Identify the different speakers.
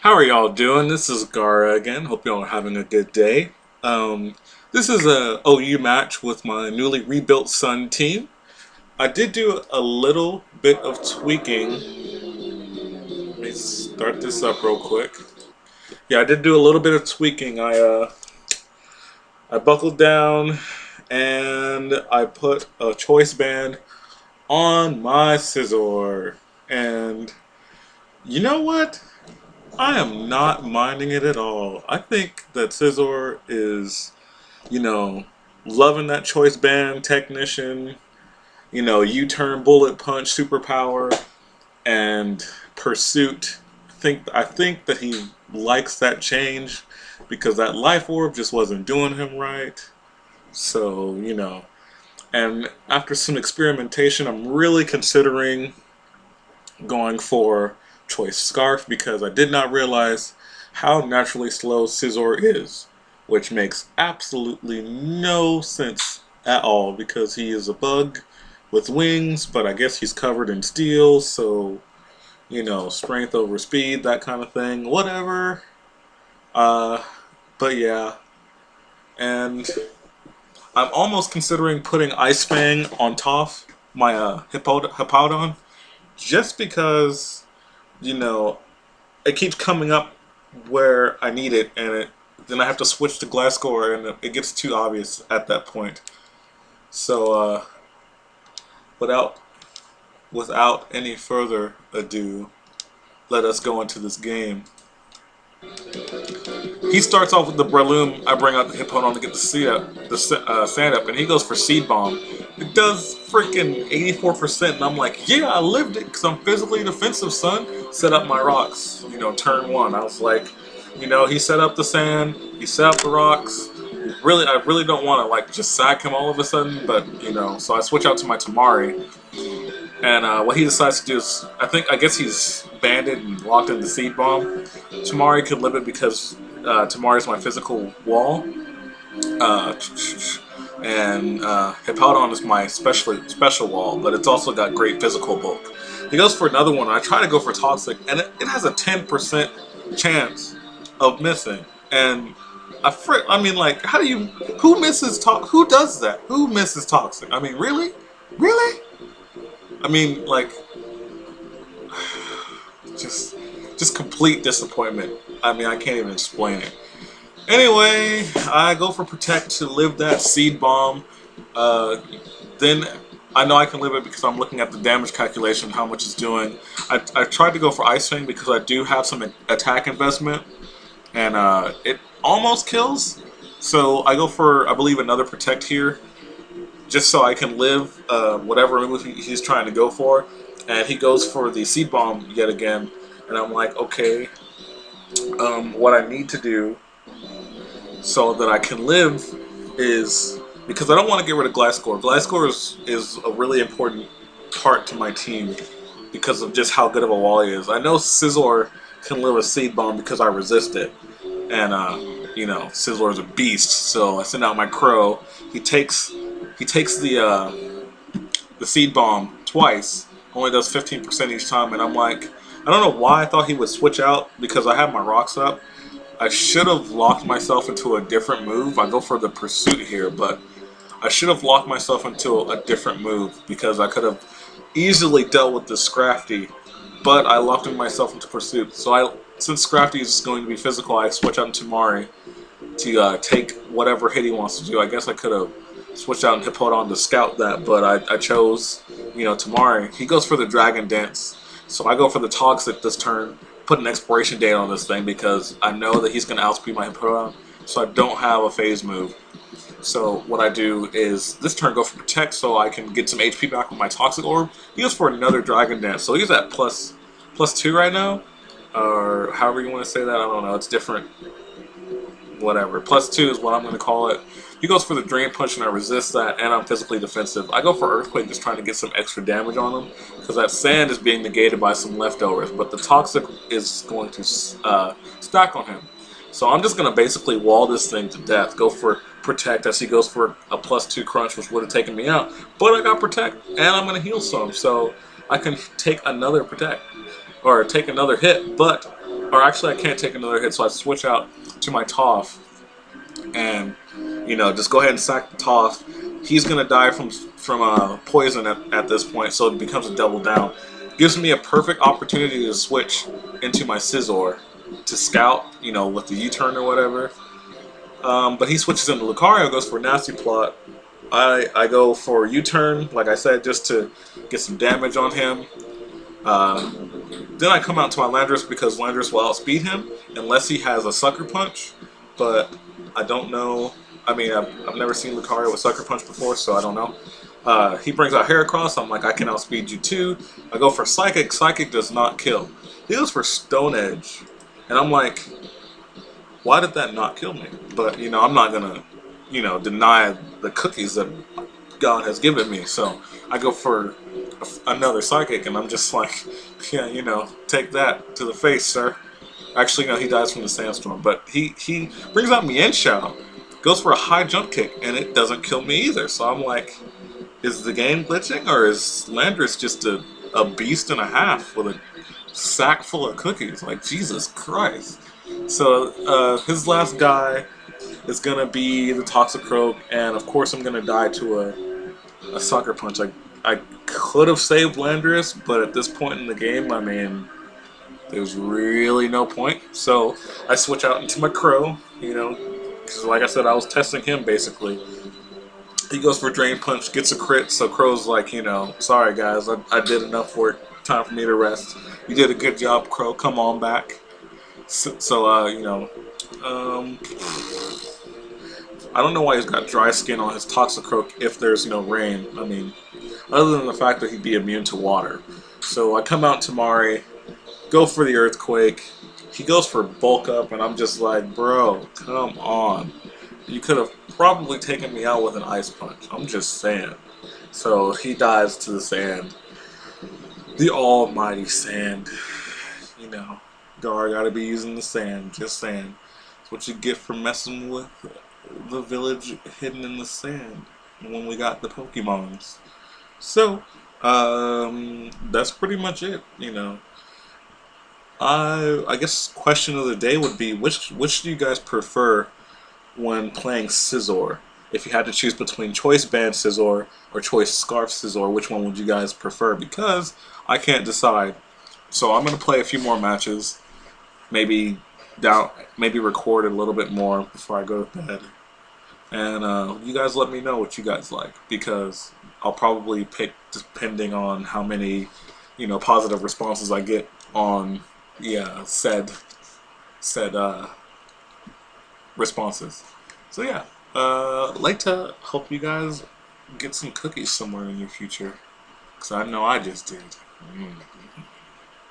Speaker 1: How are y'all doing? This is Gara again. Hope y'all are having a good day. Um, this is a OU match with my newly rebuilt Sun team. I did do a little bit of tweaking. Let me start this up real quick. Yeah, I did do a little bit of tweaking. I buckled down and I put a choice band on my scissor. And you know what? I am not minding it at all. I think that Scizor is, you know, loving that choice band technician, U-turn bullet punch superpower and pursuit. I think that he likes that change because that life orb just wasn't doing him right. So, and after some experimentation, I'm really considering going for choice scarf because I did not realize how naturally slow Scizor is, which makes absolutely no sense at all because he is a bug with wings, but I guess he's covered in steel, so strength over speed, that kind of thing, whatever. Uh, but yeah, and I'm almost considering putting Ice Fang on top my Hippowdon, just because you know, it keeps coming up where I need it, and then I have to switch to Glasgow, and it gets too obvious at that point. So, without without any further ado, let us go into this game. He starts off with the Breloom. I bring out the Hippowdon to get the sand up, and he goes for Seed Bomb. It does freaking 84%, and I'm like, yeah, I lived it because I'm physically defensive, son. Set up my rocks, turn one. I was like, he set up the sand, he set up the rocks. Really, I really don't want to like just sack him all of a sudden, but so I switch out to my Tamari. And what he decides to do is, I guess he's banded and locked in the Seed Bomb. Tamari could live it because Tamari is my physical wall. And Hippowdon is my special wall, but it's also got great physical bulk. He goes for another one. I try to go for Toxic, and it has a 10% chance of missing. And I mean, like, who misses Toxic? Who does that? Who misses Toxic? I mean, really? Really? I mean, like, just complete disappointment. I mean, I can't even explain it. Anyway, I go for Protect to live that Seed Bomb. Then I know I can live it because I'm looking at the damage calculation, how much it's doing. I tried to go for Ice Fang because I do have some attack investment, and it almost kills. So I go for, I believe, another Protect here, just so I can live whatever move he's trying to go for. And he goes for the Seed Bomb yet again, and I'm like, okay, what I need to do so that I can live is, because I don't want to get rid of Glasgow. Glasgow is a really important part to my team because of just how good of a wall he is. I know Scizor can live a Seed Bomb because I resist it, and Scizor is a beast. So I send out my Crow. He takes the Seed Bomb twice. Only does 15% each time, and I'm like, I don't know why I thought he would switch out because I have my rocks up. I should have locked myself into a different move. I go for the Pursuit here, but I should have locked myself into a different move because I could have easily dealt with the Scrafty, but I locked myself into Pursuit. So since Scrafty is going to be physical, I switch out into Tamari to take whatever hit he wants to do. I guess I could have switched out and Hippowdon to scout that, but I chose, Tamari. He goes for the Dragon Dance, so I go for the Toxic this turn. Put an expiration date on this thing because I know that he's going to outspeed my Hippowdon, so I don't have a phase move. So what I do is this turn go for Protect so I can get some HP back with my Toxic Orb. He goes for another Dragon Dance, so he's at plus 2 right now, or however you want to say that. I don't know, it's different. Whatever. Plus 2 is what I'm going to call it. He goes for the Drain Punch and I resist that, and I'm physically defensive. I go for Earthquake just trying to get some extra damage on him because that sand is being negated by some leftovers, but the Toxic is going to stack on him. So I'm just going to basically wall this thing to death, go for Protect as he goes for a plus 2 crunch, which would have taken me out. But I got Protect, and I'm going to heal some, so I can take another Protect, or take another hit, but or actually I can't take another hit, so I switch out to my Toph, and you know, just go ahead and sack the Toph. He's gonna die from poison at this point, so it becomes a double down. Gives me a perfect opportunity to switch into my Scizor to scout, you know, with the U-turn or whatever. But he switches into Lucario, goes for a nasty plot. I go for U-turn, like I said, just to get some damage on him. Then I come out to my Landorus because Landorus will outspeed him unless he has a Sucker Punch. But I don't know. I mean, I've never seen Lucario with Sucker Punch before, so I don't know. He brings out Heracross. I'm like, I can outspeed you too. I go for Psychic. Psychic does not kill. He goes for Stone Edge. And I'm like, why did that not kill me? But, you know, I'm not going to, you know, deny the cookies that God has given me. So I go for another Psychic, and I'm just like, yeah, you know, take that to the face, sir. Actually, no, he dies from the sandstorm. But he brings out Mienshao, goes for a high jump kick, and it doesn't kill me either. So I'm like, is the game glitching, or is Landorus just a beast and a half with a sack full of cookies? Like, Jesus Christ. So his last guy is going to be the Toxicroak, and of course I'm going to die to a Sucker Punch. I could have saved Landorus, but at this point in the game, I mean, there's really no point. So I switch out into my Crow, you know, because like I said, I was testing him basically. He goes for Drain Punch, gets a crit, so Crow's like, you know, sorry guys, I did enough work, time for me to rest. You did a good job, Crow, come on back. So you know, I don't know why he's got dry skin on his Toxicroak if there's no rain. I mean, other than the fact that he'd be immune to water. So I come out to Mari, go for the Earthquake. He goes for Bulk Up, and I'm just like, bro, come on. You could have probably taken me out with an Ice Punch. I'm just saying. So he dives to the sand. The almighty sand. You know, Gar gotta be using the sand. Just saying. That's what you get for messing with the village hidden in the sand when we got the Pokemons. So, that's pretty much it, you know. I guess question of the day would be, which do you guys prefer when playing Scizor? If you had to choose between Choice Band Scizor or Choice Scarf Scizor, which one would you guys prefer? Because I can't decide. So I'm going to play a few more matches, maybe record a little bit more before I go to bed. And you guys let me know what you guys like, because I'll probably pick depending on how many, you know, positive responses I get on, yeah, said responses. So yeah, later, hope you guys get some cookies somewhere in your future, because I know I just did.